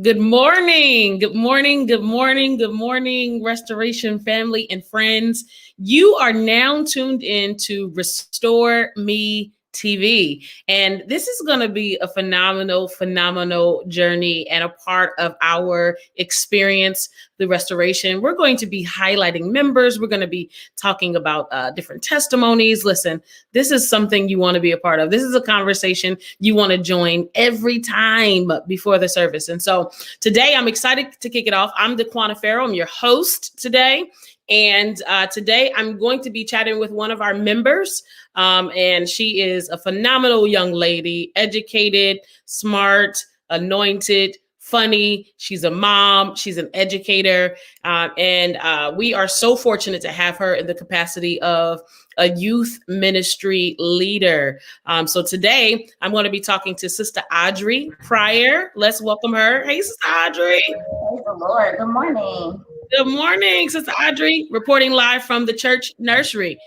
Good morning. Good morning. Good morning. Good morning, Restoration family and friends. You are now tuned in to Restore Me TV. And this is going to be a phenomenal journey and a part of our experience, the restoration. We're going to be highlighting members. We're going to be talking about different testimonies. Listen, this is something you want to be a part of. This is a conversation you want to join every time before the service. And so today I'm excited to kick it off. I'm DeQuana Farrow. I'm your host today. And today I'm going to be chatting with one of our members. And she is a phenomenal young lady, educated, smart, anointed, funny. She's a mom. She's an educator. And we are so fortunate to have her in the capacity of a youth ministry leader. So today I'm going to be talking to Sister Audrey Pryor. Let's welcome her. Hey, Sister Audrey. Praise the Lord. Good morning. Good morning, Sister Audrey, reporting live from the church nursery.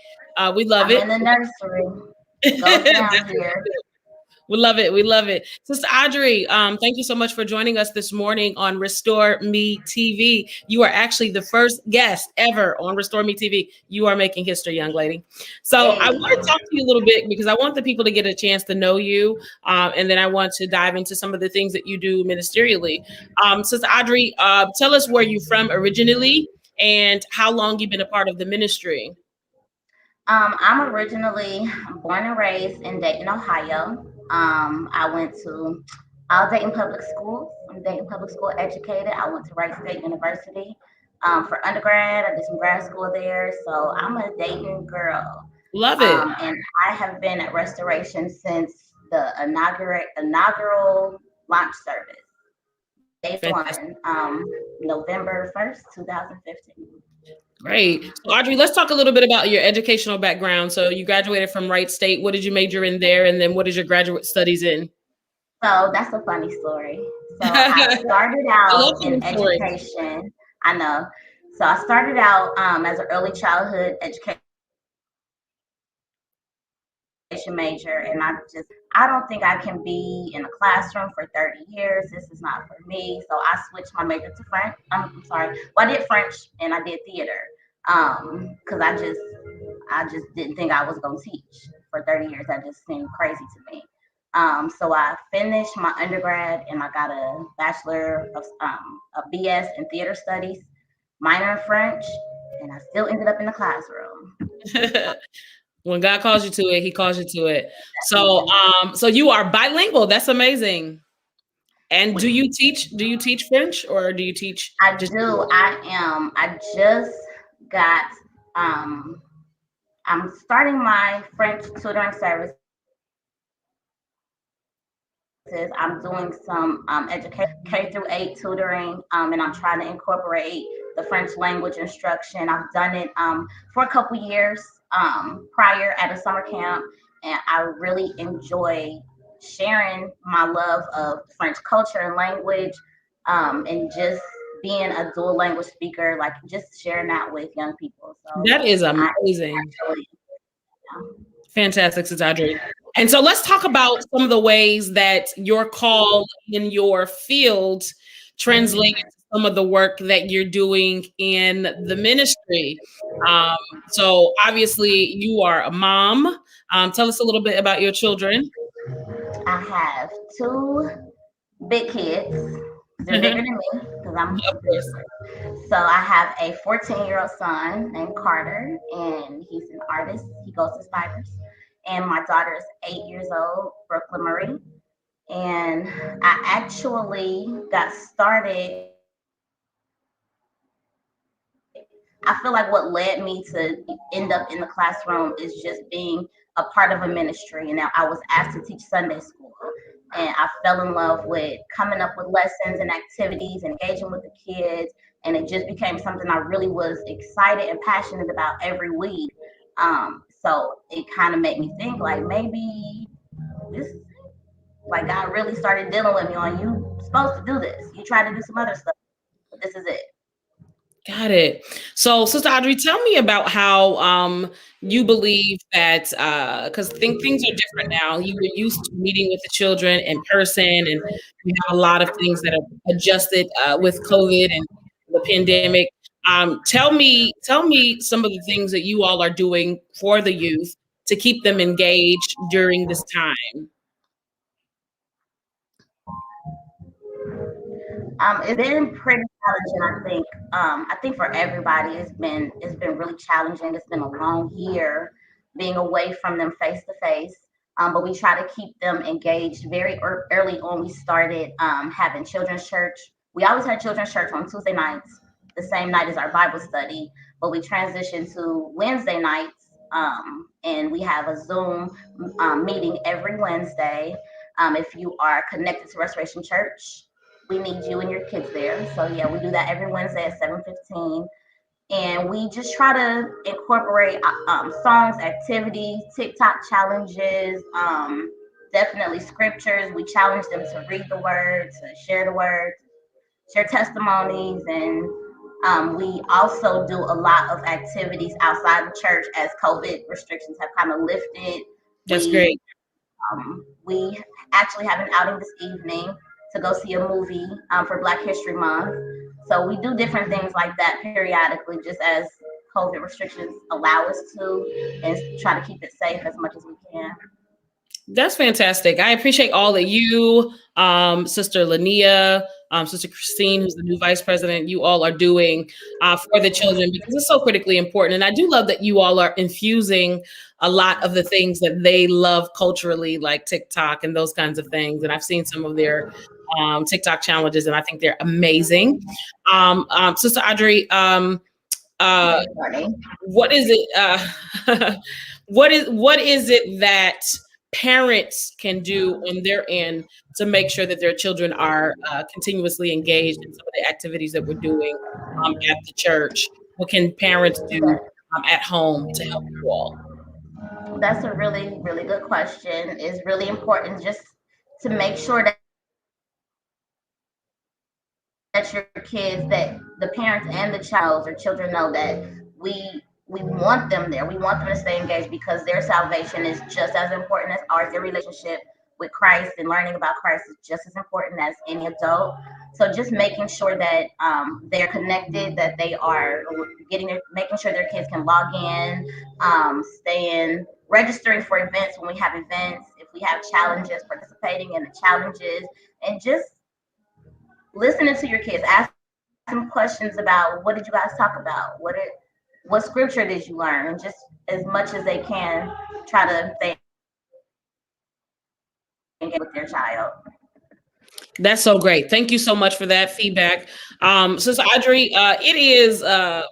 We love it. I'm in the nursery. Goes down here. We love it. We love it. Sister Audrey, thank you so much for joining us this morning on Restore Me TV. You are actually the first guest ever on Restore Me TV. You are making history, young lady. So I want to talk to you a little bit because I want the people to get a chance to know you. And then I want to dive into some of the things that you do ministerially. Sister Audrey, tell us where you're from originally and how long you've been a part of the ministry. I'm originally born and raised in Dayton, Ohio. I went to all Dayton public schools. I'm Dayton public school educated. I went to Wright State University for undergrad. I did some grad school there. So I'm a Dayton girl. Love it. And I have been at Restoration since the inaugural launch service. Day one, November 1st, 2015. Great. So Audrey, let's talk a little bit about your educational background. So you graduated from Wright State. What did you major in there? And then what is your graduate studies in? So that's a funny story. So I started out in education. I know. So I started out as an early childhood education major, and I don't think I can be in a classroom for 30 years. This is not for me. So I switched my major to French. I'm sorry. Well, I did French and I did theater. Because I just didn't think I was gonna teach for 30 years. That just seemed crazy to me. So I finished my undergrad and I got a bachelor of a BS in theater studies, minor in French, and I still ended up in the classroom. When God calls you to it, He calls you to it. So, so you are bilingual. That's amazing. And do you teach French or do you teach? I do. I am. I just got. I'm starting my French tutoring service. I'm doing some education K through 8 tutoring, and I'm trying to incorporate the French language instruction. I've done it for a couple years prior at a summer camp, and I really enjoy sharing my love of French culture and language, and just being a dual language speaker, like just sharing that with young people. So that is amazing. Fantastic, Sister Audrey. And so let's talk about some of the ways that your call in your field translates to some of the work that you're doing in the ministry. So obviously you are a mom. Tell us a little bit about your children. I have 2 big kids. They're bigger than me because I'm. So I have a 14-year-old son named Carter, and he's an artist. He goes to Spiders. And my daughter is 8 years old, Brooklyn Marie. And I actually got started. I feel like what led me to end up in the classroom is just being a part of a ministry. And I was asked to teach Sunday school. And I fell in love with coming up with lessons and activities, engaging with the kids. And it just became something I really was excited and passionate about every week. So it kind of made me think like maybe this, like God really started dealing with me on you supposed to do this. You try to do some other stuff, but this is it. Got it. So, Sister Audrey, tell me about how you believe that because things are different now. You were used to meeting with the children in person, and we have a lot of things that have adjusted with COVID and the pandemic. Tell me some of the things that you all are doing for the youth to keep them engaged during this time. It's been pretty challenging, I think. I think for everybody, it's been really challenging. It's been a long year being away from them face to face. But we try to keep them engaged. Very early on, we started having children's church. We always had children's church on Tuesday nights, the same night as our Bible study. But we transitioned to Wednesday nights, and we have a Zoom meeting every Wednesday. If you are connected to Restoration Church, we need you and your kids there. So yeah, we do that every Wednesday at 7:15, and we just try to incorporate songs, activities, TikTok challenges, definitely scriptures. We challenge them to read the word, share testimonies, and we also do a lot of activities outside the church as COVID restrictions have kind of lifted. That's We great. we actually have an outing this evening to go see a movie for Black History Month. So we do different things like that periodically, just as COVID restrictions allow us to, and try to keep it safe as much as we can. That's fantastic. I appreciate all that you, Sister Lania, Sister Christine, who's the new vice president, you all are doing for the children because it's so critically important. And I do love that you all are infusing a lot of the things that they love culturally, like TikTok and those kinds of things. And I've seen some of their TikTok challenges, and I think they're amazing. Sister Audrey, uh, Good morning. what is it? What is it that parents can do on their end to make sure that their children are continuously engaged in some of the activities that we're doing at the church? What can parents do at home to help you all? That's a really, really good question. It's really important just to make sure that your kids, that the parents and the child or children know that we want them there. We want them to stay engaged because their salvation is just as important as ours. Their relationship with Christ and learning about Christ is just as important as any adult. So just making sure that they're connected, that they are making sure their kids can log in, staying, registering for events when we have events, if we have challenges, participating in the challenges, and just listening to your kids. Ask some questions about what did you guys talk about? What scripture did you learn? And just as much as they can, try to stay engaged with their child. That's so great. Thank you so much for that feedback. Sister Audrey, it is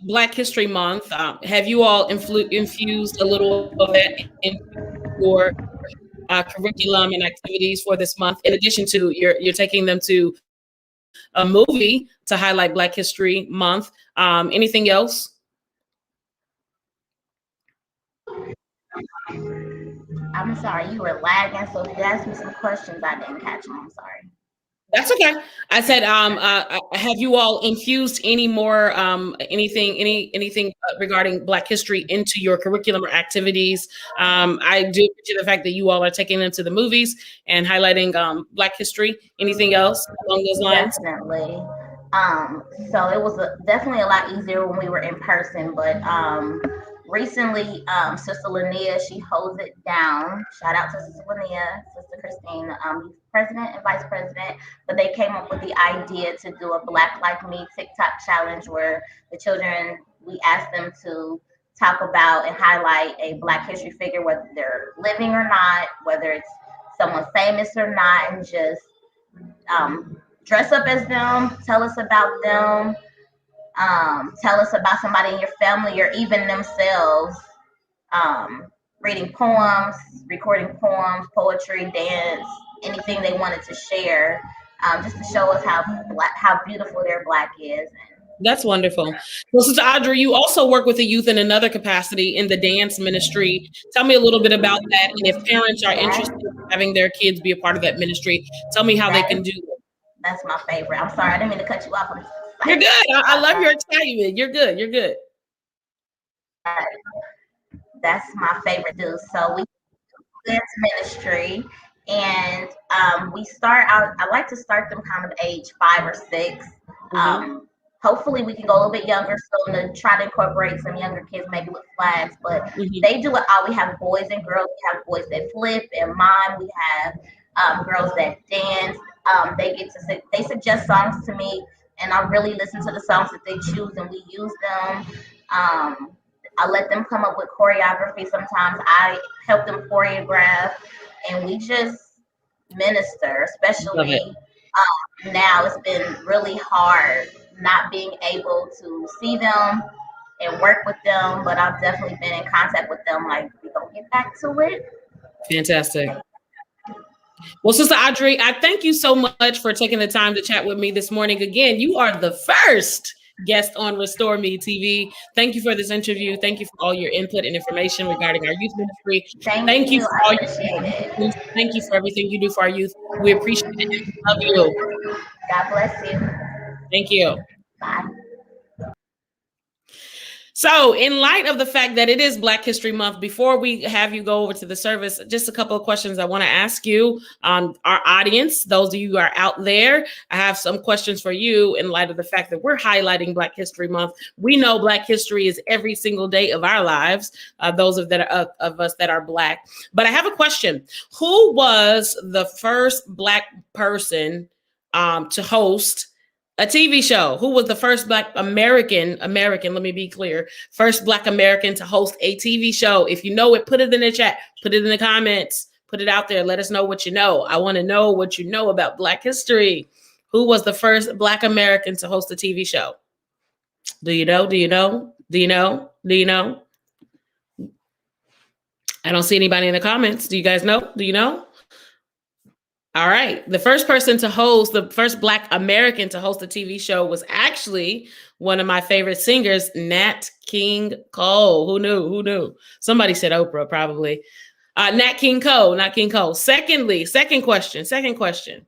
Black History Month. Have you all infused a little of that into your curriculum and activities for this month? In addition to you're taking them to a movie to highlight Black History Month. Anything else? I'm sorry, you were lagging, so if you asked me some questions, I didn't catch them. I'm sorry. That's okay. I said, have you all infused any more, anything regarding Black history into your curriculum or activities? I do appreciate the fact that you all are taking them to the movies and highlighting Black history. Anything else along those lines? Definitely. So it was definitely a lot easier when we were in person, but recently, Sister Linnea, she holds it down. Shout out to Sister Linnea, Sister Christine, president and vice president. But they came up with the idea to do a Black Like Me TikTok challenge where the children, we asked them to talk about and highlight a Black history figure, whether they're living or not, whether it's someone famous or not, and just dress up as them, tell us about them, tell us about somebody in your family or even themselves, um, reading poems, recording poems, poetry, dance, anything they wanted to share, just to show us how beautiful their Black is. That's wonderful. Well, Sister Audrey, you also work with the youth in another capacity in the dance ministry. Tell me a little bit about that. And if parents are That, interested in having their kids be a part of that ministry, tell me how they that can is do that. that's my favorite. I'm sorry, I didn't mean to cut you off. You're good. I love your excitement. You're good. You're good. That's my favorite do. So we dance ministry, and we start out. I like to start them kind of age 5 or 6. Um, Hopefully, we can go a little bit younger, so to try to incorporate some younger kids, maybe with flags. But they do it all. We have boys and girls. We have boys that flip, and mine we have girls that dance. They get to they suggest songs to me, and I really listen to the songs that they choose, and we use them. I let them come up with choreography. Sometimes I help them choreograph, and we just minister. Especially now, it's been really hard not being able to see them and work with them, but I've definitely been in contact with them. Like, we gonna get back to it. Fantastic. Well, Sister Audrey, I thank you so much for taking the time to chat with me this morning. Again, you are the first guest on RestoreMeTv. Thank you for this interview. Thank you for all your input and information regarding our youth ministry. Thank you. For all your Thank you for everything you do for our youth. We appreciate it. We love you. God bless you. Thank you. Bye. So, in light of the fact that it is Black History Month, before we have you go over to the service, just a couple of questions I want to ask you, our audience, those of you who are out there. I have some questions for you in light of the fact that we're highlighting Black History Month. We know Black history is every single day of our lives, those of us that are Black. But I have a question. Who was the first Black person to host a TV show? Who was the first Black American, let me be clear, first Black American to host a TV show? If you know it, put it in the chat, put it in the comments, put it out there. Let us know what you know. I want to know what you know about Black history. Who was the first Black American to host a TV show? Do you know? Do you know? Do you know? Do you know? I don't see anybody in the comments. Do you guys know? Do you know? All right. The first Black American to host a TV show was actually one of my favorite singers, Nat King Cole. Who knew? Who knew? Somebody said Oprah, probably. Nat King Cole. Second question.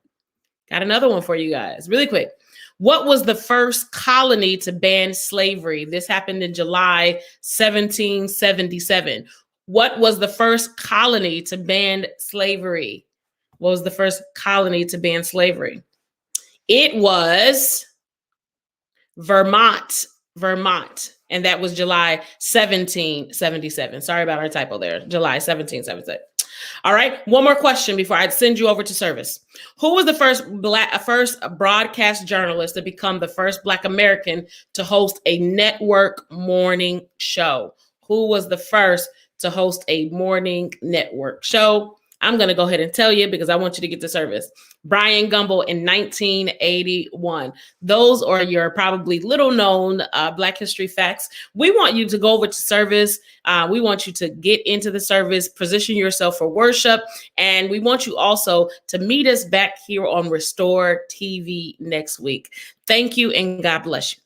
Got another one for you guys, really quick. What was the first colony to ban slavery? This happened in July 1777. What was the first colony to ban slavery? What was the first colony to ban slavery? It was Vermont. And that was July 1777. Sorry about our typo there. July 1777. All right. One more question before I send you over to service. Who was the first broadcast journalist to become the first Black American to host a network morning show? Who was the first to host a morning network show? I'm going to go ahead and tell you because I want you to get the service. Brian Gumbel in 1981. Those are your probably little known Black history facts. We want you to go over to service. We want you to get into the service, position yourself for worship. And we want you also to meet us back here on Restore TV next week. Thank you and God bless you.